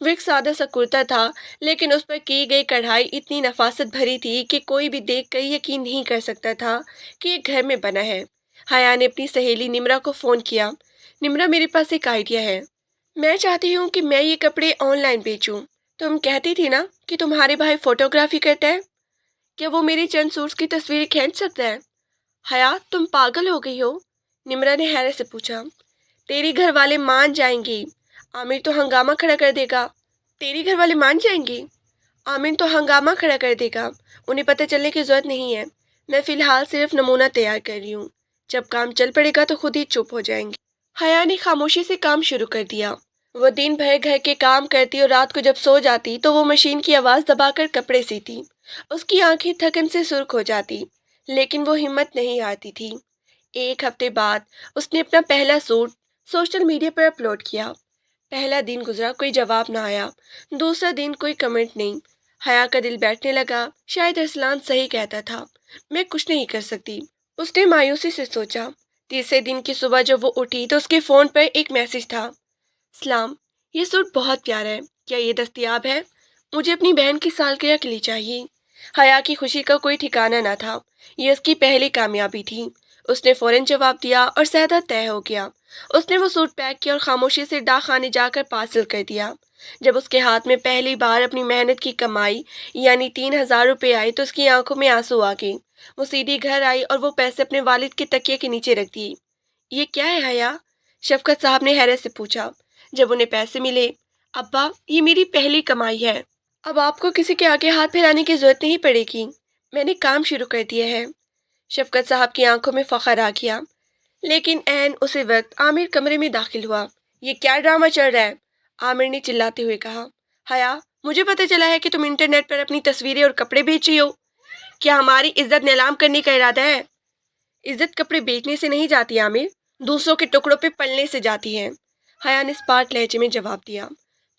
وہ ایک سادہ سا کرتا تھا، لیکن اس پر کی گئی کڑھائی اتنی نفاست بھری تھی کہ کوئی بھی دیکھ کر یقین نہیں کر سکتا تھا کہ یہ گھر میں بنا ہے۔ حیا نے اپنی سہیلی نمرا کو فون کیا۔ نمرا، میرے پاس ایک آئیڈیا ہے۔ میں چاہتی ہوں کہ میں یہ کپڑے آن لائن بیچوں۔ تم کہتی تھی نا کہ تمہارے بھائی فوٹوگرافی کرتا ہے، کیا وہ میری چند سوٹس کی تصویریں کھینچ سکتا ہے؟ حیا، تم پاگل ہو گئی ہو؟ نمرا نے حیرت سے پوچھا۔ تیری گھر والے مان جائیں گے، عامر تو ہنگامہ کھڑا کر دے گا۔ تیری گھر والے مان جائیں گے؟ عامر تو ہنگامہ کھڑا کر دے گا۔ انہیں پتہ چلنے کی ضرورت نہیں ہے، میں فی الحال صرف نمونہ تیار کر رہی ہوں، جب کام چل پڑے گا تو خود ہی چپ ہو جائیں گے۔ حیا نے خاموشی سے کام شروع کر دیا۔ وہ دن بھر گھر کے کام کرتی اور رات کو جب سو جاتی تو وہ مشین کی آواز دبا کر کپڑے سیتی۔ اس کی آنکھیں تھکن سے سرخ ہو جاتی، لیکن وہ ہمت نہیں ہارتی تھی۔ ایک ہفتے بعد اس نے اپنا پہلا سوٹ سوشل میڈیا پر اپلوڈ کیا۔ پہلا دن گزرا، کوئی جواب نہ آیا۔ دوسرا دن کوئی کمنٹ نہیں۔ حیا کا دل بیٹھنے لگا، شاید ارسلان صحیح کہتا تھا، میں کچھ نہیں کر سکتی۔ اس نے مایوسی سے سوچا۔ تیسرے دن کی صبح جب وہ اٹھی تو اس کے فون پر ایک میسج تھا۔ سلام، یہ سوٹ بہت پیارا ہے، کیا یہ دستیاب ہے؟ مجھے اپنی بہن کی سالگرہ کے لیے چاہیے۔ حیا کی خوشی کا کوئی ٹھکانہ نہ تھا، یہ اس کی پہلی کامیابی تھی۔ اس نے فوراً جواب دیا اور سودا طے ہو گیا۔ اس نے وہ سوٹ پیک کیا اور خاموشی سے ڈاک خانے جا کر پارسل کر دیا۔ جب اس کے ہاتھ میں پہلی بار اپنی محنت کی کمائی یعنی 3,000 روپے آئے تو اس کی آنکھوں میں آنسو آ گئے۔ وہ سیدھی گھر آئی اور وہ پیسے اپنے والد کے تکیے کے نیچے رکھ دیے۔ یہ کیا ہے حیا؟ شفقت صاحب نے حیرت سے پوچھا جب انہیں پیسے ملے۔ ابا، یہ میری پہلی کمائی ہے، اب آپ کو کسی کے آگے ہاتھ پھیلانے کی ضرورت نہیں پڑے گی، میں نے کام شروع کر دیا ہے۔ شفقت صاحب کی آنکھوں میں فخر آ گیا۔ لیکن عین اسی وقت عامر کمرے میں داخل ہوا۔ یہ کیا ڈرامہ چل رہا ہے؟ عامر نے چلاتے ہوئے کہا۔ حیا، مجھے پتہ چلا ہے کہ تم انٹرنیٹ پر اپنی تصویریں اور کپڑے بیچ رہی ہو، کیا ہماری عزت نیلام کرنے کا ارادہ ہے؟ عزت کپڑے بیچنے سے نہیں جاتی عامر، دوسروں کے ٹکڑوں پہ پلنے سے جاتی ہے، حیا نے اسپاٹ لہجے میں جواب دیا۔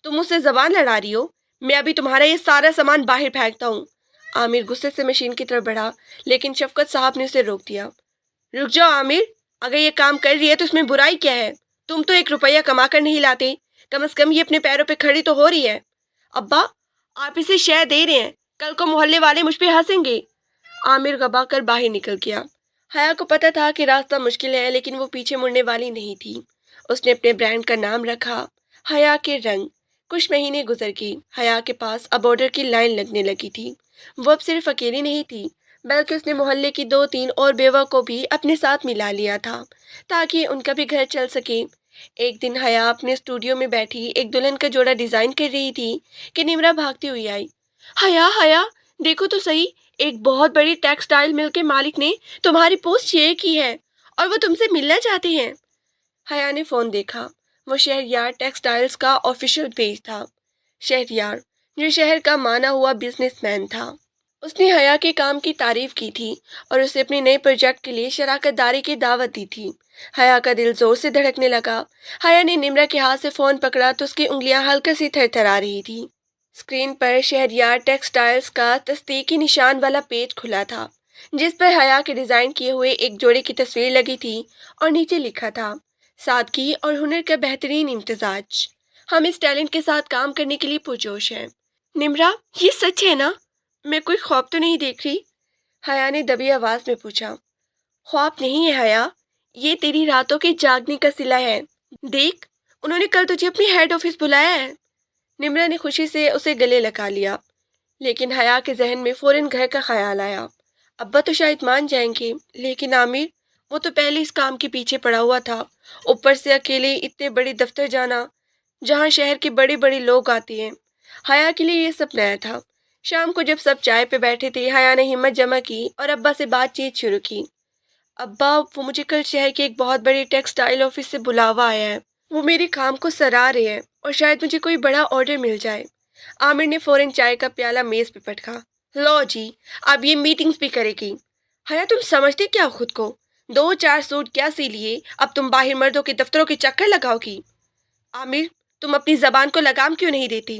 تم مجھ سے زبان لڑا رہی ہو، میں ابھی تمہارا یہ سارا سامان باہر پھینکتا ہوں۔ عامر غصے سے مشین کی طرف بڑھا، لیکن شفقت صاحب نے اسے روک دیا۔ رک جاؤ عامر، اگر یہ کام کر رہی ہے تو اس میں برائی کیا ہے؟ تم تو 1 روپیہ کما کر نہیں لاتے، کم از کم یہ اپنے پیروں پہ کھڑی تو ہو رہی ہے۔ ابا، آپ اسے شے دے رہے ہیں، کل کو محلے والے مجھ پہ ہنسیں گے۔ عامر گھبرا کر باہر نکل گیا۔ حیا کو پتہ تھا کہ راستہ مشکل ہے، لیکن وہ پیچھے مڑنے والی نہیں تھی۔ اس نے اپنے برانڈ کا نام رکھا، حیا کے رنگ۔ کچھ مہینے گزر گئے، حیا کے پاس اب آرڈر کی لائن لگنے لگی تھی۔ وہ اب صرف اکیلی نہیں تھی، بلکہ اس نے محلے کی 2-3 اور بیوہ کو بھی اپنے ساتھ ملا لیا تھا تاکہ ان کا بھی گھر چل سکے۔ ایک دن حیا اپنے اسٹوڈیو میں بیٹھی ایک دلہن کا جوڑا ڈیزائن کر رہی تھی کہ نمرا بھاگتی ہوئی آئی۔ حیا، حیا، دیکھو تو صحیح، ایک بہت بڑی ٹیکسٹائل مل کے مالک نے تمہاری پوسٹ شیئر کی ہے اور وہ تم سے ملنا چاہتے ہیں۔ حیا نے فون دیکھا، وہ شہریار ٹیکسٹائلز کا آفیشیل پیج تھا۔ شہریار، جو شہر کا مانا ہوا بزنس مین تھا۔ اس نے حیا کے کام کی تعریف کی تھی اور اسے اپنے نئے پروجیکٹ کے لیے شراکت داری کی دعوت دی تھی۔ حیا کا دل زور سے دھڑکنے لگا۔ حیا نے نمرا کے ہاتھ سے فون پکڑا تو اس کی انگلیاں ہلکا سی تھر تھرا رہی تھی۔ اسکرین پر شہریار ٹیکسٹائلز کا تصدیقی نشان والا پیج کھلا تھا، جس پر حیا کے ڈیزائن کیے ہوئے ایک جوڑے کی تصویر لگی تھی اور نیچے لکھا تھا، سادگی اور ہنر کا بہترین امتزاج، ہم اس ٹیلنٹ کے ساتھ کام کرنے کے لیے پرجوش ہیں۔ نمرا، یہ سچ ہے نا؟ میں کوئی خواب تو نہیں دیکھ رہی؟ حیا نے دبی آواز میں پوچھا۔ خواب نہیں ہے حیا، یہ تیری راتوں کے جاگنے کا صلہ ہے۔ دیکھ، انہوں نے کل تجھے اپنی ہیڈ آفس بلایا ہے۔ نمرا نے خوشی سے اسے گلے لگا لیا، لیکن حیا کے ذہن میں فوراً گھر کا خیال آیا۔ ابا تو شاید مان جائیں گے، لیکن عامر، وہ تو پہلے اس کام کے پیچھے پڑا ہوا تھا، اوپر سے اکیلے اتنے بڑے دفتر جانا جہاں شہر کے بڑے بڑے لوگ آتے ہیں۔ حیا کے لیے یہ سب نیا تھا۔ شام کو جب سب چائے پہ بیٹھے تھے، حیا نے ہمت جمع کی اور ابا سے بات چیت شروع کی۔ ابا، وہ مجھے کل شہر کے ایک بہت بڑے ٹیکسٹائل آفس سے بلاوا آیا ہے، وہ میرے کام کو سراہ رہے ہیں اور شاید مجھے کوئی بڑا آرڈر مل جائے۔ عامر نے فوراً چائے کا پیالہ میز پہ پٹکا۔ لو جی، اب یہ میٹنگز بھی کرے گی۔ حیا، تم سمجھتے کیا خود کو؟ 2-4 سوٹ کیا سی لیے، اب تم باہر مردوں کے دفتروں کے چکر لگاؤ گی؟ عامر، تم اپنی زبان کو لگام کیوں نہیں دیتی؟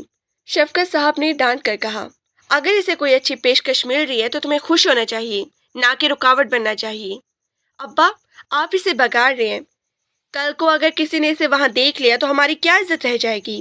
شفقت صاحب نے ڈانٹ کر کہا۔ اگر اسے کوئی اچھی پیشکش مل رہی ہے تو تمہیں خوش ہونا چاہیے، نہ کہ رکاوٹ بننا چاہیے۔ ابا، آپ اسے بگاڑ رہے ہیں، کل کو اگر کسی نے اسے وہاں دیکھ لیا تو ہماری کیا عزت رہ جائے گی؟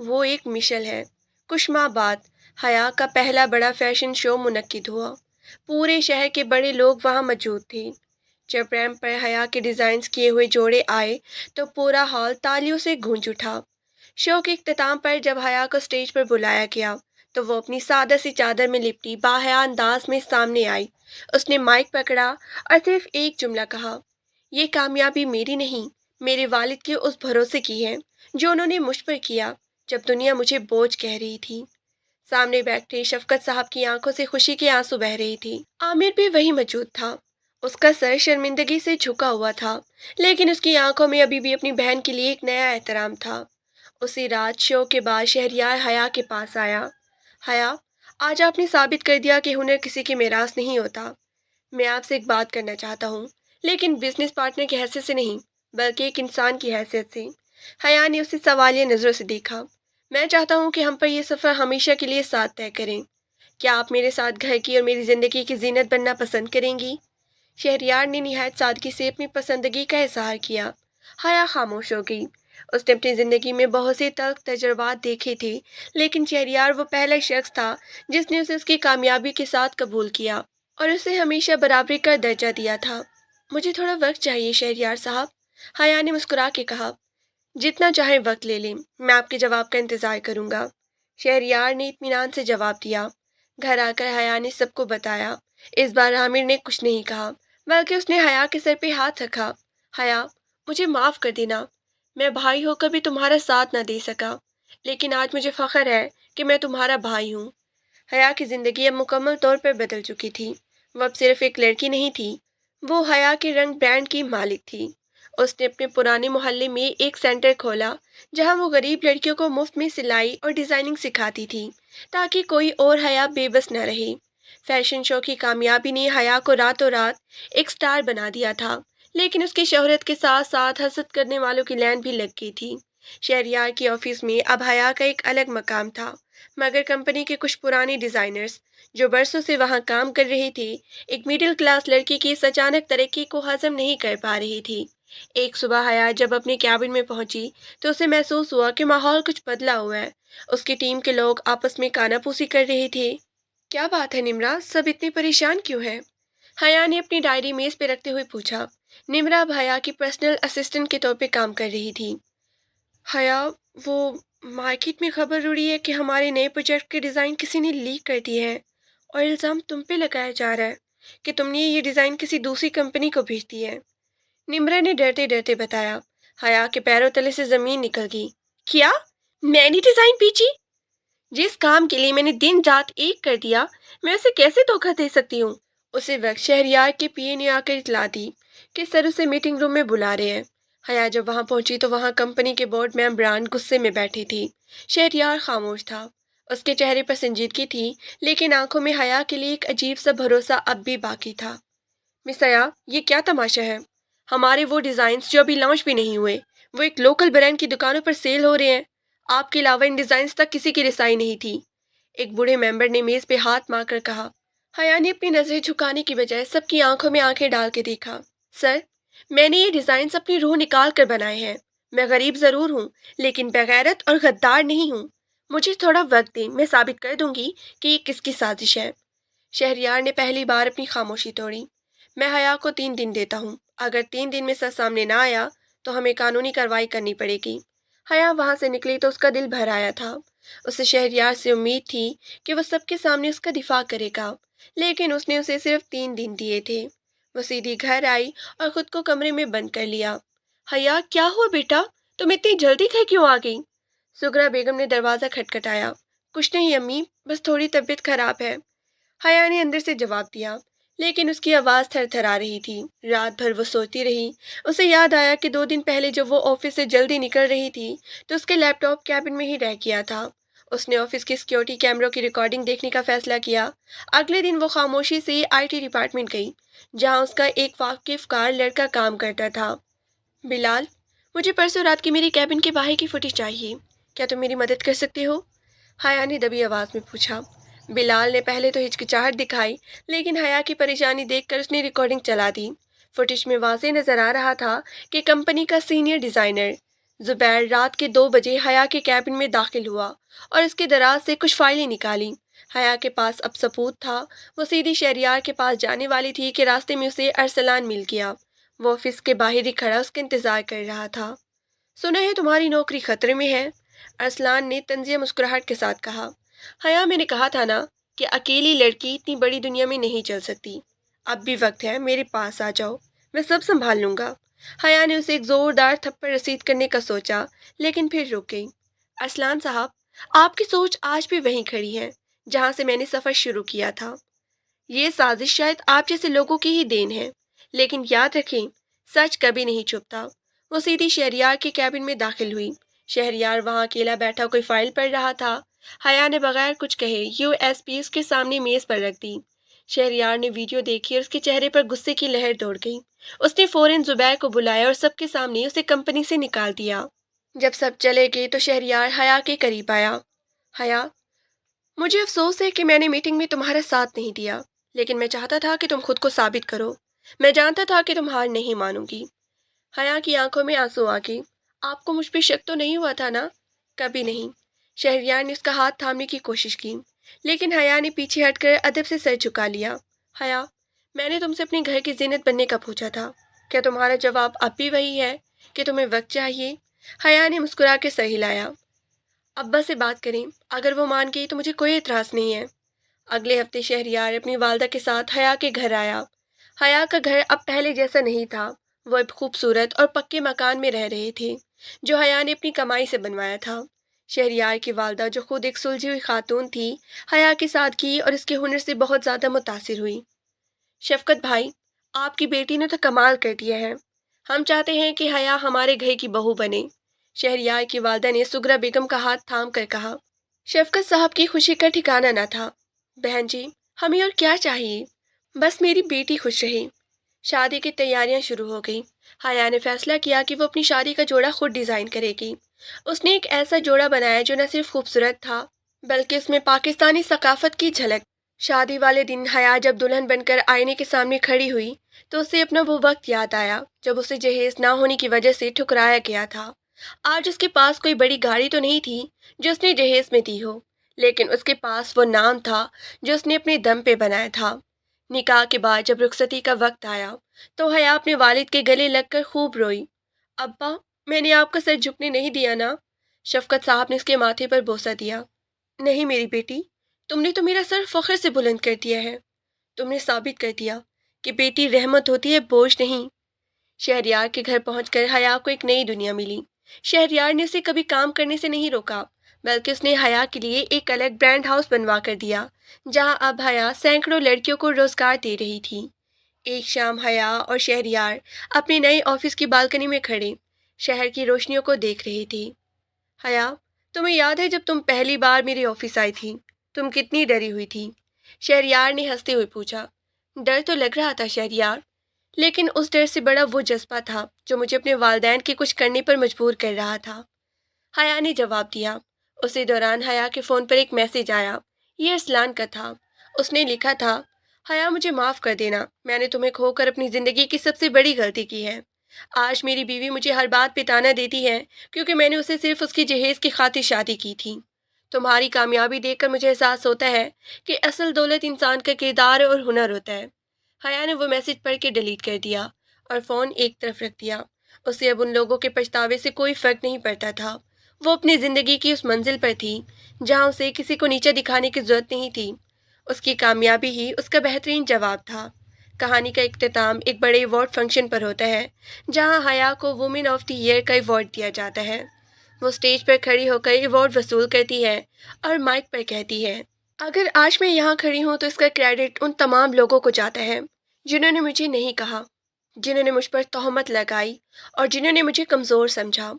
وہ ایک مشل ہے۔ کچھ ماہ بعد حیا کا پہلا بڑا فیشن شو منعقد ہوا۔ پورے شہر کے بڑے لوگ وہاں موجود تھے۔ جب ریمپ پر حیا کے ڈیزائنز کیے ہوئے جوڑے آئے تو پورا ہال تالیوں سے گونج اٹھا۔ شو کے اختتام پر جب حیا کو اسٹیج پر بلایا گیا تو وہ اپنی سادہ سی چادر میں لپٹی باحیا انداز میں سامنے آئی۔ اس نے مائک پکڑا اور صرف ایک جملہ کہا، یہ کامیابی میری نہیں، میرے والد کے اس بھروسے کی ہے جو انہوں نے مجھ پر کیا جب دنیا مجھے بوجھ کہہ رہی تھی۔ سامنے بیٹھے شفقت صاحب کی آنکھوں سے خوشی کے آنسو بہہ رہی تھی۔ عامر بھی وہی موجود تھا۔ اس کا سر شرمندگی سے جھکا ہوا تھا، لیکن اس کی آنکھوں میں ابھی بھی اپنی بہن کے لیے ایک نیا احترام تھا۔ اسی رات شو کے بعد شہریار حیا کے پاس آیا۔ حیا، آج آپ نے ثابت کر دیا کہ ہنر کسی کی میراث نہیں ہوتا۔ میں آپ سے ایک بات کرنا چاہتا ہوں، لیکن بزنس پارٹنر کی حیثیت سے نہیں، بلکہ ایک انسان کی حیثیت سے۔ حیا نے اسے سوالیہ نظروں سے دیکھا۔ میں چاہتا ہوں کہ ہم پر یہ سفر ہمیشہ کے لیے ساتھ طے کریں۔ کیا آپ میرے ساتھ گھر کی اور میری زندگی کی زینت بننا پسند کریں گی؟ شہریار نے نہایت سادگی سے اپنی پسندگی کا اظہار کیا۔ حیا خاموش ہو گئی۔ اس نے اپنی زندگی میں بہت سے تلخ تجربات دیکھے تھے، لیکن شہریار وہ پہلا شخص تھا جس نے اسے اس کی کامیابی کے ساتھ قبول کیا اور اسے ہمیشہ برابری کا درجہ دیا تھا۔ مجھے تھوڑا وقت چاہیے شہریار صاحب، حیا نے مسکرا کے کہا۔ جتنا چاہیں وقت لے لیں، میں آپ کے جواب کا انتظار کروں گا، شہریار نے اطمینان سے جواب دیا۔ گھر آ کر حیا نے سب کو بتایا۔ اس بار عامر نے کچھ نہیں کہا، بلکہ اس نے حیا کے سر پہ ہاتھ رکھا۔ حیا، مجھے معاف کر دینا، میں بھائی ہو کر بھی تمہارا ساتھ نہ دے سکا، لیکن آج مجھے فخر ہے کہ میں تمہارا بھائی ہوں۔ حیا کی زندگی اب مکمل طور پر بدل چکی تھی۔ وہ اب صرف ایک لڑکی نہیں تھی، وہ حیا کے رنگ برانڈ کی مالک تھی۔ اس نے اپنے پرانے محلے میں ایک سینٹر کھولا جہاں وہ غریب لڑکیوں کو مفت میں سلائی اور ڈیزائننگ سکھاتی تھی تاکہ کوئی اور حیا بے بس نہ رہے۔ فیشن شو کی کامیابی نے حیا کو راتوں رات ایک سٹار بنا دیا تھا، لیکن اس کی شہرت کے ساتھ ساتھ حسد کرنے والوں کی لائن بھی لگ گئی تھی۔ شہریار کی آفس میں اب حیا کا ایک الگ مقام تھا، مگر کمپنی کے کچھ پرانے ڈیزائنرز جو برسوں سے وہاں کام کر رہے تھے ایک مڈل کلاس لڑکی کی اس اچانک ترقی کو ہضم نہیں کر پا رہی تھی۔ ایک صبح حیا جب اپنے کیبن میں پہنچی تو اسے محسوس ہوا کہ ماحول کچھ بدلا ہوا ہے۔ اس کی ٹیم کے لوگ آپس میں کانا پوسی کر رہے تھے۔ کیا بات ہے نمرا، سب اتنے پریشان کیوں ہیں؟ حیا نے اپنی ڈائری میز پہ رکھتے ہوئے پوچھا۔ نمرا اب حیا کی پرسنل اسسٹنٹ کے طور پہ کام کر رہی تھی۔ حیا، وہ مارکیٹ میں خبر اڑی ہے کہ ہمارے نئے پروجیکٹ کے ڈیزائن کسی نے لیک کر دی ہے اور الزام تم پہ لگایا جا رہا ہے کہ تم نے یہ ڈیزائن کسی دوسری کمپنی کو بھیج دی ہے، نمرا نے ڈرتے ڈرتے بتایا۔ حیا کے پیروں تلے سے زمین نکل گئی۔ کیا میں نے ڈیزائن بھیجی؟ جس کام کے لیے میں نے دن رات ایک کر دیا، میں اسے کیسے دھوکہ دے سکتی ہوں؟ اسی وقت شہریار کے پی اے نے آ کر اطلاع دی کہ سر اسے میٹنگ روم میں بلا رہے ہیں۔ حیا جب وہاں پہنچی تو وہاں کمپنی کے بورڈ ممبران غصے میں بیٹھی تھی۔ شہریار خاموش تھا۔ اس کے چہرے پر سنجیدگی تھی، لیکن آنکھوں میں حیا کے لیے ایک عجیب سا بھروسہ اب بھی باقی تھا۔ مس حیا، یہ کیا تماشا ہے؟ ہمارے وہ ڈیزائنز جو ابھی لانچ بھی نہیں ہوئے، وہ ایک لوکل برانڈ کی دکانوں پر سیل ہو رہے ہیں۔ آپ کے علاوہ ان ڈیزائنز تک کسی کی رسائی نہیں تھی، ایک بوڑھے ممبر نے میز پہ ہاتھ مار کر کہا۔ حیا نے اپنی نظریں جھکانے کی بجائے سب کی آنکھوں میں آنکھیں ڈال کے دیکھا۔ سر، میں نے یہ ڈیزائنز اپنی روح نکال کر بنائے ہیں۔ میں غریب ضرور ہوں، لیکن بغیرت اور غدار نہیں ہوں۔ مجھے تھوڑا وقت دیں، میں ثابت کر دوں گی کہ یہ کس کی سازش ہے۔ شہریار نے پہلی بار اپنی خاموشی توڑی۔ میں حیا کو 3 دن دیتا ہوں، اگر 3 دن میں سچ سامنے نہ آیا تو ہمیں قانونی کارروائی کرنی پڑے گی۔ حیا وہاں سے نکلی تو اس کا دل بھر آیا تھا۔ اسے شہریار سے امید تھی کہ وہ سب کے سامنے اس کا دفاع کرے گا، لیکن اس نے اسے صرف 3 دن دیے تھے۔ وہ سیدھی گھر آئی اور خود کو کمرے میں بند کر لیا۔ حیا، کیا ہوا بیٹا، تم اتنی جلدی گھر کیوں آ گئی؟ سغرا بیگم نے دروازہ کھٹکھٹایا۔ کچھ نہیں امی، بس تھوڑی طبیعت خراب ہے، حیا نے اندر سے جواب دیا، لیکن اس کی آواز تھر تھر آ رہی تھی۔ رات بھر وہ سوتی رہی۔ اسے یاد آیا کہ 2 دن پہلے جب وہ آفس سے جلدی نکل رہی تھی تو اس کے لیپ ٹاپ کیبن میں ہی رہ گیا تھا۔ اس نے آفس کی سیکیورٹی کیمروں کی ریکارڈنگ دیکھنے کا فیصلہ کیا۔ اگلے دن وہ خاموشی سے آئی ٹی ڈپارٹمنٹ گئی جہاں اس کا ایک واقف کار لڑکا کام کرتا تھا۔ بلال، مجھے پرسوں رات کی میری کیبن کے باہر کی فوٹیج چاہیے، کیا تم میری مدد کر سکتے ہو؟ حیا نے دبی آواز میں پوچھا۔ بلال نے پہلے تو ہچکچاہٹ دکھائی، لیکن حیا کی پریشانی دیکھ کر اس نے ریکارڈنگ چلا دی۔ فوٹیج میں واضح نظر آ رہا تھا کہ کمپنی کا سینئر ڈیزائنر زبیر رات کے 2 بجے حیا کے کیبن میں داخل ہوا اور اس کے دراز سے کچھ فائلیں نکالی۔ حیا کے پاس اب ثبوت تھا۔ وہ سیدھی شہریار کے پاس جانے والی تھی کہ راستے میں اسے ارسلان مل گیا۔ وہ آفس کے باہر ہی کھڑا اس کا انتظار کر رہا تھا۔ سنا ہے تمہاری نوکری خطرے میں ہے، ارسلان نے طنزیہ مسکراہٹ کے ساتھ کہا۔ حیا، میں نے کہا تھا نا کہ اکیلی لڑکی اتنی بڑی دنیا میں نہیں چل سکتی۔ اب بھی وقت ہے، میرے پاس آ جاؤ، میں سب سنبھال لوں گا۔ حیا نے اسے ایک زوردار تھپڑ رسید کرنے کا سوچا، لیکن پھر رک گئی۔ ارسلان صاحب، آپ کی سوچ آج بھی وہیں کھڑی ہے جہاں سے میں نے سفر شروع کیا تھا۔ یہ سازش شاید آپ جیسے لوگوں کی ہی دین ہے، لیکن یاد رکھیں، سچ کبھی نہیں چھپتا۔ وہ سیدھی شہریار کے کیبن میں داخل ہوئی۔ شہریار وہاں اکیلا بیٹھا کوئی فائل پڑھ رہا تھا۔ حیا نے بغیر کچھ کہے USB اس کے سامنے میز پر رکھ دی۔ شہریار نے ویڈیو دیکھی اور اس کے چہرے پر غصے کی لہر دوڑ گئی۔ اس نے فوراً زبیر کو بلایا اور سب کے سامنے اسے کمپنی سے نکال دیا۔ جب سب چلے گئے تو شہریار حیا کے قریب آیا۔ حیا، مجھے افسوس ہے کہ میں نے میٹنگ میں تمہارا ساتھ نہیں دیا، لیکن میں چاہتا تھا کہ تم خود کو ثابت کرو۔ میں جانتا تھا کہ تم ہار نہیں مانو گی۔ حیا کی آنکھوں میں آنسو آ گئے۔ آپ کو مجھ پہ شک تو نہیں ہوا تھا نا؟ کبھی نہیں۔ شہریار نے اس کا ہاتھ تھامنے کی کوشش کی، لیکن حیا نے پیچھے ہٹ کر ادب سے سر جھکا لیا۔ حیا، میں نے تم سے اپنے گھر کی زینت بننے کا پوچھا تھا، کیا تمہارا جواب اب بھی وہی ہے کہ تمہیں وقت چاہیے؟ حیا نے مسکرا کے سر ہلایا۔ ابا سے بات کریں، اگر وہ مان گئی تو مجھے کوئی اعتراض نہیں ہے۔ اگلے ہفتے شہریار اپنی والدہ کے ساتھ حیا کے گھر آیا۔ حیا کا گھر اب پہلے جیسا نہیں تھا۔ وہ اب خوبصورت اور پکے مکان میں رہ رہے تھے جو حیا نے اپنی کمائی سے بنوایا تھا۔ شہریار کی والدہ، جو خود ایک سلجھی ہوئی خاتون تھی، حیا کی سادگی اور اس کے ہنر سے بہت زیادہ متاثر ہوئی۔ شفقت بھائی، آپ کی بیٹی نے تو کمال کر دیا ہے۔ ہم چاہتے ہیں کہ حیا ہمارے گھر کی بہو بنے، شہریار کی والدہ نے سغرا بیگم کا ہاتھ تھام کر کہا۔ شفقت صاحب کی خوشی کا ٹھکانہ نہ تھا۔ بہن جی، ہمیں اور کیا چاہیے؟ بس میری بیٹی خوش رہے۔ شادی کی تیاریاں شروع ہو گئی۔ حیا نے فیصلہ کیا کہ وہ اپنی شادی کا جوڑا خود ڈیزائن کرے گی۔ اس نے ایک ایسا جوڑا بنایا جو نہ صرف خوبصورت تھا بلکہ اس میں پاکستانی ثقافت کی جھلک۔ شادی والے دن حیا جب دلہن بن کر آئینے کے سامنے کھڑی ہوئی تو اسے اپنا وہ وقت یاد آیا جب اسے جہیز نہ ہونے کی وجہ سے ٹھکرایا گیا تھا۔ آج اس کے پاس کوئی بڑی گاڑی تو نہیں تھی جو اس نے جہیز میں دی ہو، لیکن اس کے پاس وہ نام تھا جو اس نے اپنے دم پہ بنایا تھا۔ نکاح کے بعد جب رخصتی کا وقت آیا تو حیا اپنے والد کے گلے لگ کر خوب روئی۔ ابا، میں نے آپ کا سر جھکنے نہیں دیا نا؟ شفقت صاحب نے اس کے ماتھے پر بوسہ دیا۔ نہیں میری بیٹی، تم نے تو میرا سر فخر سے بلند کر دیا ہے۔ تم نے ثابت کر دیا کہ بیٹی رحمت ہوتی ہے، بوجھ نہیں۔ شہریار کے گھر پہنچ کر حیا کو ایک نئی دنیا ملی۔ شہریار نے اسے کبھی کام کرنے سے نہیں روکا، بلکہ اس نے حیا کے لیے ایک الگ برانڈ ہاؤس بنوا کر دیا جہاں اب حیا سینکڑوں لڑکیوں کو روزگار دے رہی تھی۔ ایک شام حیا اور شہریار اپنے نئے آفس کی بالکنی میں کھڑے شہر کی روشنیوں کو دیکھ رہے تھے۔ حیا، تمہیں یاد ہے جب تم پہلی بار میرے آفس آئی تھی تم کتنی ڈری ہوئی تھی؟ شہریار نے ہنستے ہوئے پوچھا۔ ڈر تو لگ رہا تھا شہریار، لیکن اس ڈر سے بڑا وہ جذبہ تھا جو مجھے اپنے والدین کے کچھ کرنے پر مجبور کر رہا تھا، حیا نے جواب دیا۔ اسی دوران حیا کے فون پر ایک میسج آیا۔ یہ ارسلان کا تھا۔ اس نے لکھا تھا، حیا مجھے معاف کر دینا، میں نے تمہیں کھو کر اپنی زندگی کی سب سے بڑی غلطی کی ہے۔ آج میری بیوی مجھے ہر بات پہ طعنہ دیتی ہے کیونکہ میں نے اسے صرف اس کی جہیز کی خاطر شادی کی تھی۔ تمہاری کامیابی دیکھ کر مجھے احساس ہوتا ہے کہ اصل دولت انسان کا کردار اور ہنر ہوتا ہے۔ حیا نے وہ میسج پڑھ کے ڈیلیٹ کر دیا اور فون ایک طرف رکھ دیا۔ اسے اب ان لوگوں کے پچھتاوے سے کوئی فرق نہیں پڑتا تھا۔ وہ اپنی زندگی کی اس منزل پر تھی جہاں اسے کسی کو نیچے دکھانے کی ضرورت نہیں تھی۔ اس کی کامیابی ہی اس کا بہترین جواب تھا۔ کہانی کا اختتام ایک بڑے ایوارڈ فنکشن پر ہوتا ہے جہاں حیا کو وومن آف دی ایئر کا ایوارڈ دیا جاتا ہے۔ وہ اسٹیج پر کھڑی ہو کر ایوارڈ وصول کرتی ہے اور مائک پر کہتی ہے، اگر آج میں یہاں کھڑی ہوں تو اس کا کریڈٹ ان تمام لوگوں کو جاتا ہے جنہوں نے مجھے نہیں کہا، جنہوں نے مجھ پر تہمت لگائی اور جنہوں نے مجھے کمزور سمجھا،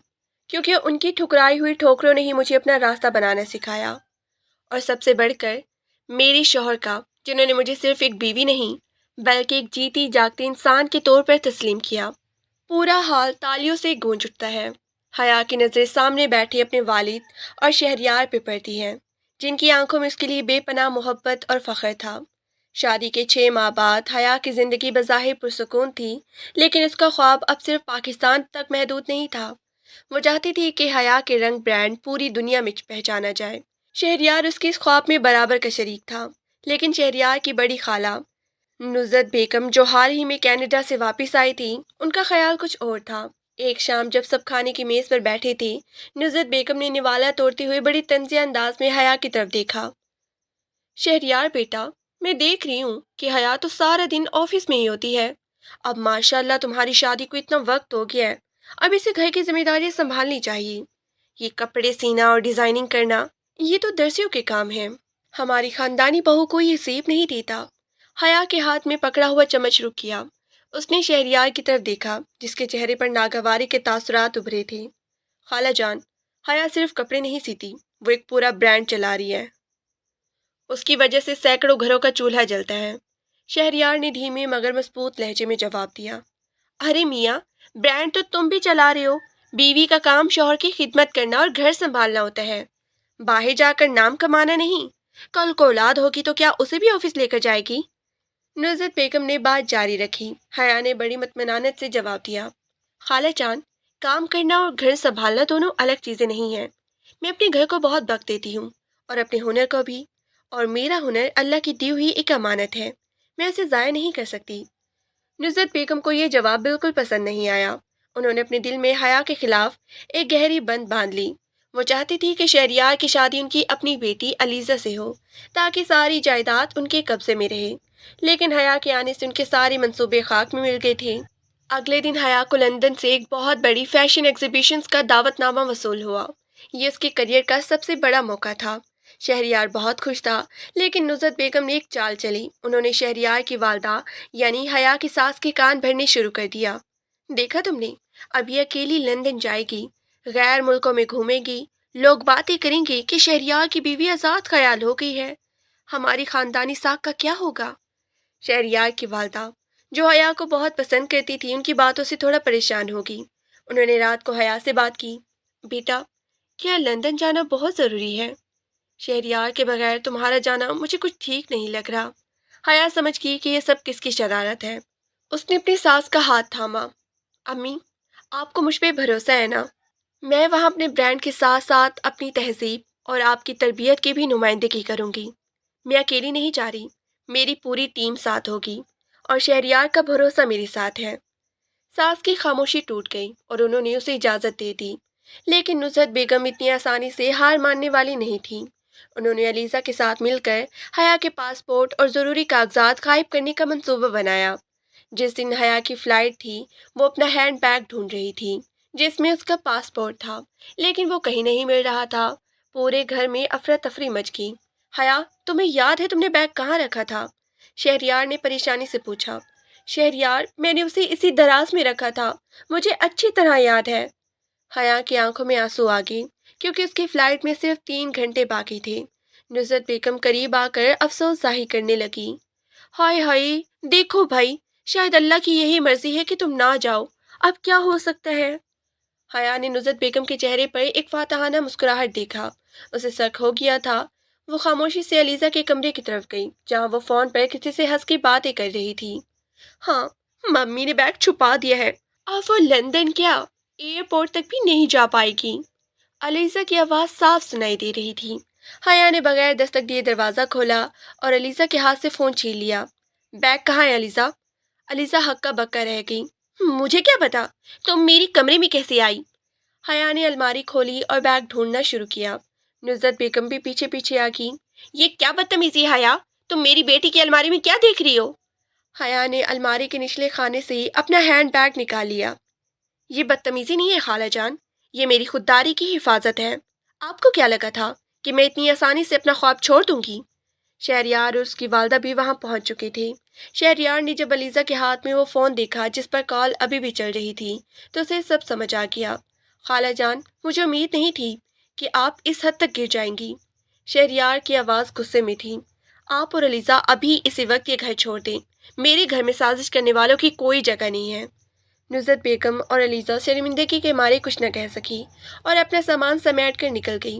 کیونکہ ان کی ٹھکرائی ہوئی ٹھوکروں نے ہی مجھے اپنا راستہ بنانا سکھایا۔ اور سب سے بڑھ کر میری شوہر کا، جنہوں نے مجھے صرف ایک بیوی نہیں بلکہ ایک جیتی جاگتی انسان کے طور پر تسلیم کیا۔ پورا حال تالیوں سے گونج اٹھتا ہے۔ حیا کی نظریں سامنے بیٹھے اپنے والد اور شہریار پہ پڑتی ہیں جن کی آنکھوں میں اس کے لیے بے پناہ محبت اور فخر تھا۔ شادی کے 6 ماہ بعد حیا کی زندگی بظاہر پرسکون تھی، لیکن اس کا خواب اب صرف پاکستان تک محدود نہیں تھا۔ وہ چاہتی تھی کہ حیا کے رنگ برانڈ پوری دنیا میں پہچانا جائے۔ شہریار اس کی اس خواب میں برابر کا شریک تھا، لیکن شہریار کی بڑی خالہ نزت بیگم جو حال ہی میں کینیڈا سے واپس آئی تھی، ان کا خیال کچھ اور تھا۔ ایک شام جب سب کھانے کی میز پر بیٹھے تھے، نزت بیگم نے نوالا توڑتے ہوئے بڑی طنزیہ انداز میں حیا کی طرف دیکھا۔ شہریار بیٹا، میں دیکھ رہی ہوں کہ حیا تو سارا دن آفس میں ہی ہوتی ہے۔ اب ماشاء اللہ تمہاری شادی کو اتنا وقت ہو گیا ہے، اب اسے گھر کی ذمہ داریاں سنبھالنی چاہیے۔ یہ کپڑے سینا اور ڈیزائننگ کرنا، یہ تو درزیوں کے کام ہیں، ہماری خاندانی بہو کو یہ سیب نہیں دیتا۔ حیا کے ہاتھ میں پکڑا ہوا چمچ رک گیا۔ اس نے شہریار کی طرف دیکھا جس کے چہرے پر ناگواری کے تاثرات ابھرے تھے۔ خالہ جان، حیا صرف کپڑے نہیں سیتی، وہ ایک پورا برانڈ چلا رہی ہے۔ اس کی وجہ سے سینکڑوں گھروں کا چولہا جلتا ہے۔ شہریار نے دھیمے مگر مضبوط لہجے میں جواب دیا۔ ارے میاں، برانڈ تو تم بھی چلا رہے ہو، بیوی کا کام شوہر کی خدمت کرنا اور گھر سنبھالنا ہوتا ہے، باہر جا کر نام کمانا نہیں۔ کل کو اولاد ہوگی تو کیا اسے بھی آفس لے کر جائے گی؟ نزت بیگم نے بات جاری رکھی۔ حیا نے بڑی مطمئنانت سے جواب دیا، خالہ جان، کام کرنا اور گھر سنبھالنا دونوں الگ چیزیں نہیں ہیں۔ میں اپنے گھر کو بہت وقت دیتی ہوں اور اپنے ہنر کو بھی، اور میرا ہنر اللہ کی دی ہوئی ایک امانت ہے، میں اسے ضائع نہیں کر سکتی۔ نزت بیگم کو یہ جواب بالکل پسند نہیں آیا۔ انہوں نے اپنے دل میں حیا کے خلاف ایک گہری بند باندھ لی۔ وہ چاہتی تھی کہ شہریار کی شادی ان کی اپنی بیٹی علیزہ سے ہو تاکہ ساری جائیداد ان کے قبضے میں رہے، لیکن حیا کے آنے سے ان کے سارے منصوبے خاک میں مل گئے تھے۔ اگلے دن حیا کو لندن سے ایک بہت بڑی فیشن ایگزیبیشن کا دعوت نامہ وصول ہوا۔ یہ اس کے کریئر کا سب سے بڑا موقع تھا۔ شہریار بہت خوش تھا، لیکن نزت بیگم نے ایک چال چلی۔ انہوں نے شہریار کی والدہ یعنی حیا کی ساس کے کان بھرنے شروع کر دیا۔ دیکھا تم نے، اب یہ اکیلی لندن جائے گی، غیر ملکوں میں گھومے گی، لوگ باتیں کریں گے کہ شہریار کی بیوی آزاد خیال ہو گئی ہے، ہماری خاندانی ساکھ کا کیا ہوگا؟ شہریار کی والدہ جو حیا کو بہت پسند کرتی تھی ان کی باتوں سے تھوڑا پریشان ہوگی۔ انہوں نے رات کو حیا سے بات کی، بیٹا، کیا لندن جانا بہت ضروری ہے؟ شہریار کے بغیر تمہارا جانا مجھے کچھ ٹھیک نہیں لگ رہا۔ حیا سمجھ گئی کہ یہ سب کس کی شرارت ہے۔ اس نے اپنی ساس کا ہاتھ تھاما۔ امی، آپ کو مجھ پہ بھروسہ ہے نا؟ میں وہاں اپنے برانڈ کے ساتھ ساتھ اپنی تہذیب اور آپ کی تربیت کی بھی نمائندگی کروں گی۔ میں اکیلی نہیں جا رہی، میری پوری ٹیم ساتھ ہوگی، اور شہریار کا بھروسہ میرے ساتھ ہے۔ ساس کی خاموشی ٹوٹ گئی اور انہوں نے اسے اجازت دے دی، لیکن نصرت بیگم اتنی آسانی سے ہار ماننے والی نہیں تھی۔ انہوں نے علیزہ کے ساتھ مل کر حیا کے پاسپورٹ اور ضروری کاغذات غائب کرنے کا منصوبہ بنایا۔ جس دن حیا کی فلائٹ تھی، وہ اپنا ہینڈ بیگ ڈھونڈ رہی تھی جس میں اس کا پاسپورٹ تھا، لیکن وہ کہیں نہیں مل رہا تھا۔ پورے گھر میں افراتفری مچ گئی۔ حیا، تمہیں یاد ہے تم نے بیگ کہاں رکھا تھا؟ شہریار نے پریشانی سے پوچھا۔ شہریار، میں نے اسے اسی دراز میں رکھا تھا، مجھے اچھی طرح یاد ہے۔ حیا کی آنکھوں میں آنسو آ گئے کیونکہ اس کی فلائٹ میں صرف 3 گھنٹے باقی تھے۔ نصرت بیگم قریب آ کر افسوس ظاہر کرنے لگی۔ ہائے ہائے، دیکھو بھائی، شاید اللہ کی یہی مرضی ہے کہ تم نہ جاؤ، اب کیا ہو سکتا ہے؟ حیا نے نصرت بیگم کے چہرے پر ایک فاتحانہ مسکراہٹ دیکھا۔ اسے شک ہو گیا تھا۔ وہ خاموشی سے علیزہ کے کمرے کی طرف گئی جہاں وہ فون پر کسی سے ہنس کے باتیں کر رہی تھی۔ ہاں، ممی نے بیگ چھپا دیا ہے، اب وہ لندن کیا ایئرپورٹ تک بھی نہیں جا پائے گی۔ علیزہ کی آواز صاف سنائی دے رہی تھی۔ حیا نے بغیر دستک دیے دروازہ کھولا اور علیزہ کے ہاتھ سے فون چھین لیا۔ بیگ کہاں ہے علیزہ؟ علیزہ ہکا بکا رہ گئی۔ مجھے کیا پتا، تم میری کمرے میں کیسے آئی؟ حیا نے الماری کھولی اور بیگ ڈھونڈنا شروع کیا۔ نصرت بیگم بھی پیچھے پیچھے آ گئی۔ یہ کیا بدتمیزی ہے حیا، تم میری بیٹی کی الماری میں کیا دیکھ رہی ہو؟ حیا نے الماری کے نچلے خانے سے اپنا ہینڈ بیگ نکال لیا۔ یہ بدتمیزی نہیں ہے خالہ جان، یہ میری خودداری کی حفاظت ہے۔ آپ کو کیا لگا تھا کہ میں اتنی آسانی سے اپنا خواب چھوڑ دوں گی؟ شہریار اور اس کی والدہ بھی وہاں پہنچ چکے تھے۔ شہریار نے جب علیزہ کے ہاتھ میں وہ فون دیکھا جس پر کال ابھی بھی چل رہی تھی تو اسے سب سمجھ آ گیا۔ خالہ جان، مجھے امید نہیں تھی کہ آپ اس حد تک گر جائیں گی۔ شہریار کی آواز غصے میں تھی۔ آپ اور علیزہ ابھی اسی وقت یہ گھر چھوڑ دیں، میرے گھر میں سازش کرنے والوں کی کوئی جگہ نہیں ہے۔ نصرت بیگم اور علیزہ شرمندگی کے مارے کچھ نہ کہہ سکی اور اپنا سامان سمیٹ کر نکل گئی۔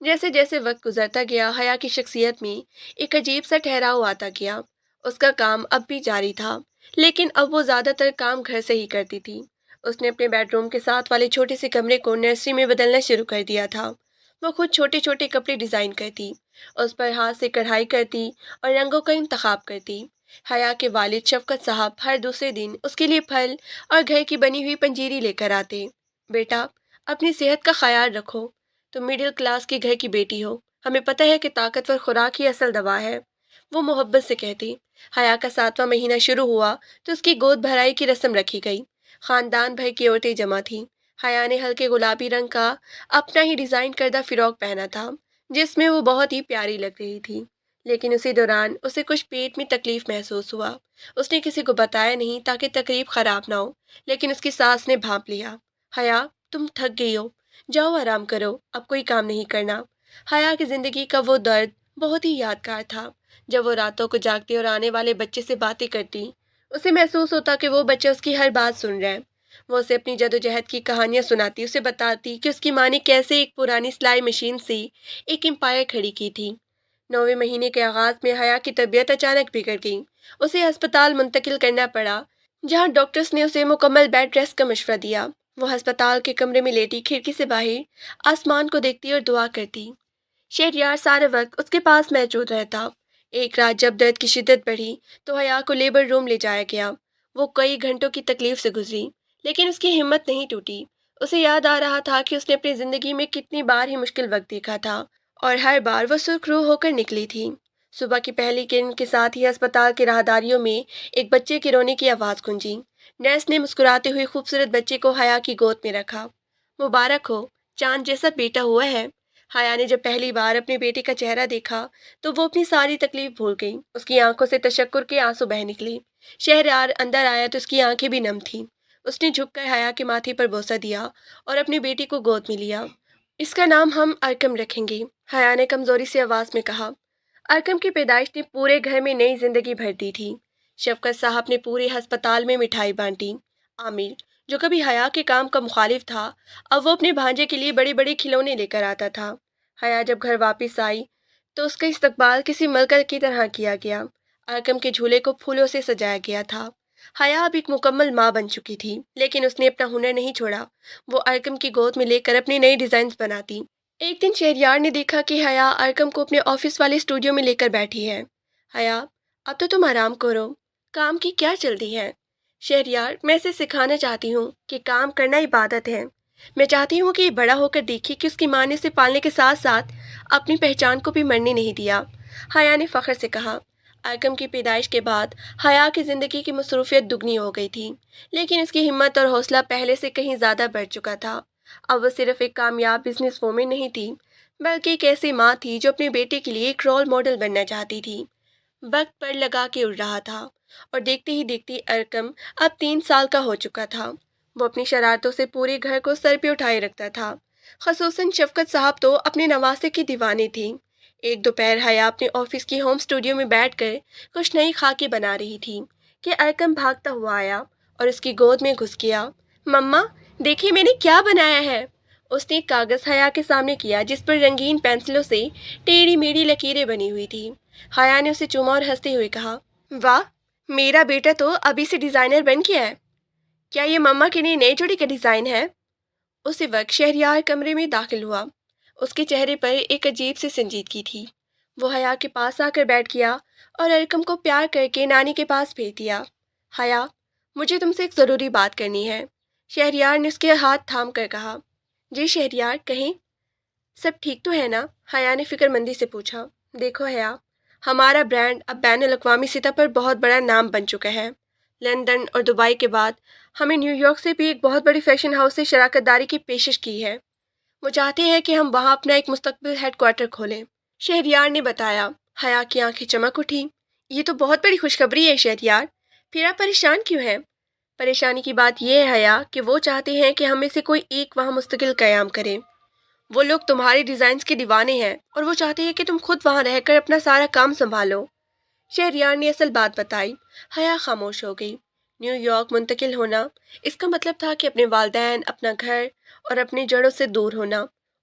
جیسے جیسے وقت گزرتا گیا حیا کی شخصیت میں ایک عجیب سا ٹھہراؤ آتا گیا۔ اس کا کام اب بھی جاری تھا، لیکن اب وہ زیادہ تر کام گھر سے ہی کرتی تھی۔ اس نے اپنے بیڈ روم کے ساتھ والے چھوٹے سے کمرے کو نرسری میں بدلنا شروع کر دیا تھا۔ وہ خود چھوٹے چھوٹے کپڑے ڈیزائن کرتی، اس پر ہاتھ سے کڑھائی کرتی اور رنگوں کا انتخاب کرتی۔ حیا کے والد شفقت صاحب ہر دوسرے دن اس کے لیے پھل اور گھر کی بنی ہوئی پنجیری لے کر آتے۔ بیٹا، اپنی صحت کا خیال رکھو، تم مڈل کلاس کے گھر کی بیٹی ہو، ہمیں پتہ ہے کہ طاقتور خوراک ہی اصل دوا ہے، وہ محبت سے کہتی۔ حیا کا 7واں مہینہ شروع ہوا تو اس کی گود بھرائی کی رسم رکھی گئی۔ خاندان بھر کی عورتیں جمع تھیں۔ حیا نے ہلکے گلابی رنگ کا اپنا ہی ڈیزائن کردہ فراک پہنا تھا، جس میں وہ بہت ہی پیاری لگ رہی تھی، لیکن اسی دوران اسے کچھ پیٹ میں تکلیف محسوس ہوا۔ اس نے کسی کو بتایا نہیں تاکہ تقریب خراب نہ ہو، لیکن اس کی ساس نے بھانپ لیا۔ حیا، تم تھک گئی ہو، جاؤ آرام کرو، اب کوئی کام نہیں کرنا۔ حیا کی زندگی کا وہ درد بہت ہی یادگار تھا۔ جب وہ راتوں کو جاگتی اور آنے والے بچے سے باتیں کرتی، اسے محسوس ہوتا کہ وہ بچہ اس کی ہر بات سن رہا ہے۔ وہ اسے اپنی جدوجہد کی کہانیاں سناتی، اسے بتاتی کہ اس کی ماں نے کیسے ایک پرانی سلائی مشین سے ایک امپائر کھڑی کی تھی۔ 9ویں مہینے کے آغاز میں حیا کی طبیعت اچانک بگڑ گئی۔ اسے ہسپتال منتقل کرنا پڑا، جہاں ڈاکٹرز نے اسے مکمل بیڈ ریسٹ کا مشورہ دیا۔ وہ ہسپتال کے کمرے میں لیٹی کھڑکی سے باہر آسمان کو دیکھتی اور دعا کرتی۔ شہریار سارے وقت اس کے پاس موجود رہتا۔ ایک رات جب درد کی شدت بڑھی تو حیا کو لیبر روم لے جایا گیا۔ وہ کئی گھنٹوں کی تکلیف سے گزری، لیکن اس کی ہمت نہیں ٹوٹی۔ اسے یاد آ رہا تھا کہ اس نے اپنی زندگی میں کتنی بار ہی مشکل وقت دیکھا تھا، اور ہر بار وہ سرخ روح ہو کر نکلی تھی۔ صبح کی پہلی کرن کے ساتھ ہی ہسپتال کی راہداریوں میں ایک بچے کے رونے کی آواز گونجی۔ نرس نے مسکراتے ہوئے خوبصورت بچے کو حیا کی گود میں رکھا۔ مبارک ہو، چاند جیسا بیٹا ہوا ہے۔ حیا نے جب پہلی بار اپنے بیٹے کا چہرہ دیکھا تو وہ اپنی ساری تکلیف بھول گئی۔ اس کی آنکھوں سے تشکر کے آنسو بہہ نکلے۔ شہریار اندر آیا تو اس کی آنکھیں بھی نم تھیں۔ اس نے جھک کر حیا کے ماتھے پر بوسہ دیا اور اپنے بیٹی کو گود میں لیا۔ اس کا نام ہم ارکم رکھیں گے، حیا نے کمزوری سی آواز میں کہا۔ ارکم کی پیدائش نے پورے گھر میں نئی زندگی بھر دی تھی۔ شفقت صاحب نے پورے ہسپتال میں مٹھائی بانٹی۔ عامر، جو کبھی حیا کے کام کا مخالف تھا، اب وہ اپنے بھانجے کے لیے بڑے بڑے کھلونے لے کر آتا تھا۔ حیا جب گھر واپس آئی تو اس کا استقبال کسی ملکہ کی طرح کیا گیا۔ ارکم کے جھولے کو پھولوں سے سجایا گیا تھا۔ حیا اب ایک مکمل ماں بن چکی تھی، لیکن اس نے اپنا ہنر نہیں چھوڑا۔ وہ ارکم کی گود میں لے کر اپنے نئے ڈیزائنز بناتی۔ ایک دن شہریار نے دیکھا کہ حیا ارکم کو اپنے آفس والے اسٹوڈیو میں لے کر بیٹھی ہے۔ حیا، اب تو تم آرام کرو، کام کی کیا جلدی ہے؟ شہریار، میں اسے سکھانا چاہتی ہوں کہ کام کرنا عبادت ہے۔ میں چاہتی ہوں کہ یہ بڑا ہو کر دیکھے کہ اس کی ماں نے اسے پالنے کے ساتھ ساتھ اپنی پہچان کو بھی مرنے نہیں دیا۔ حیا نے فخر سے کہا۔ ارکم کی پیدائش کے بعد حیا کی زندگی کی مصروفیت دگنی ہو گئی تھی، لیکن اس کی ہمت اور حوصلہ پہلے سے کہیں زیادہ بڑھ چکا تھا۔ اب وہ صرف ایک کامیاب بزنس وومن نہیں تھی، بلکہ ایک ایسی ماں تھی جو اپنے بیٹے کے لیے ایک رول ماڈل بننا چاہتی تھی۔ وقت پر لگا کے اڑ رہا تھا، اور دیکھتے ہی دیکھتے ارکم اب 3 سال کا ہو چکا تھا۔ وہ اپنی شرارتوں سے پورے گھر کو سر پہ اٹھائے رکھتا تھا۔ خصوصاً شفقت صاحب تو اپنے نواسے کی دیوانی تھی۔ ایک دوپہر حیا اپنے آفس کی ہوم اسٹوڈیو میں بیٹھ کر کچھ نئی خاکیں بنا رہی تھی کہ ارکم بھاگتا ہوا آیا اور اس کی گود میں گھس گیا۔ مما، دیکھیے میں نے کیا بنایا ہے۔ اس نے ایک کاغذ حیا کے سامنے کیا جس پر رنگین پینسلوں سے ٹیڑھی میڑھی لکیریں بنی ہوئی تھی۔ حیا نے اسے چوما اور ہنستے ہوئے کہا، واہ، میرا بیٹا تو ابھی سے ڈیزائنر بن گیا ہے۔ کیا یہ مما کے لیے نئے جوڑے کا ڈیزائن ہے؟ اسی وقت شہریار کمرے میں داخل ہوا۔ اس کے چہرے پر ایک عجیب سی سنجیدگی تھی۔ وہ حیا کے پاس آ کر بیٹھ گیا اور ارکم کو پیار کر کے نانی کے پاس بھیج دیا۔ حیا، مجھے تم سے ایک ضروری بات کرنی ہے، شہریار نے اس کے ہاتھ تھام کر کہا۔ جی شہریار، کہیں۔ سب ٹھیک تو ہے نا؟ حیا نے فکر مندی سے پوچھا۔ دیکھو حیا، ہمارا برانڈ اب بین الاقوامی سطح پر بہت بڑا نام بن چکا ہے۔ لندن اور دبئی کے بعد ہمیں نیو یارک سے بھی ایک بہت بڑی فیشن ہاؤس سے شراکت داری کی پیشکش کی ہے۔ وہ چاہتے ہیں کہ ہم وہاں اپنا ایک مستقبل ہیڈ کوارٹر کھولیں، شہریار نے بتایا۔ حیا کی آنکھیں چمک اٹھی۔ یہ تو بہت بڑی خوشخبری ہے شہریار، پھر آپ پریشان کیوں ہیں؟ پریشانی کی بات یہ ہے حیا کہ وہ چاہتے ہیں کہ ہم میں سے کوئی ایک وہاں مستقل قیام کرے۔ وہ لوگ تمہارے ڈیزائنز کے دیوانے ہیں اور وہ چاہتے ہیں کہ تم خود وہاں رہ کر اپنا سارا کام سنبھالو۔ شہریار نے اصل بات بتائی۔ حیا خاموش ہو گئی۔ نیو یارک منتقل ہونا، اس کا مطلب تھا کہ اپنے والدین، اپنا گھر اور اپنی جڑوں سے دور ہونا۔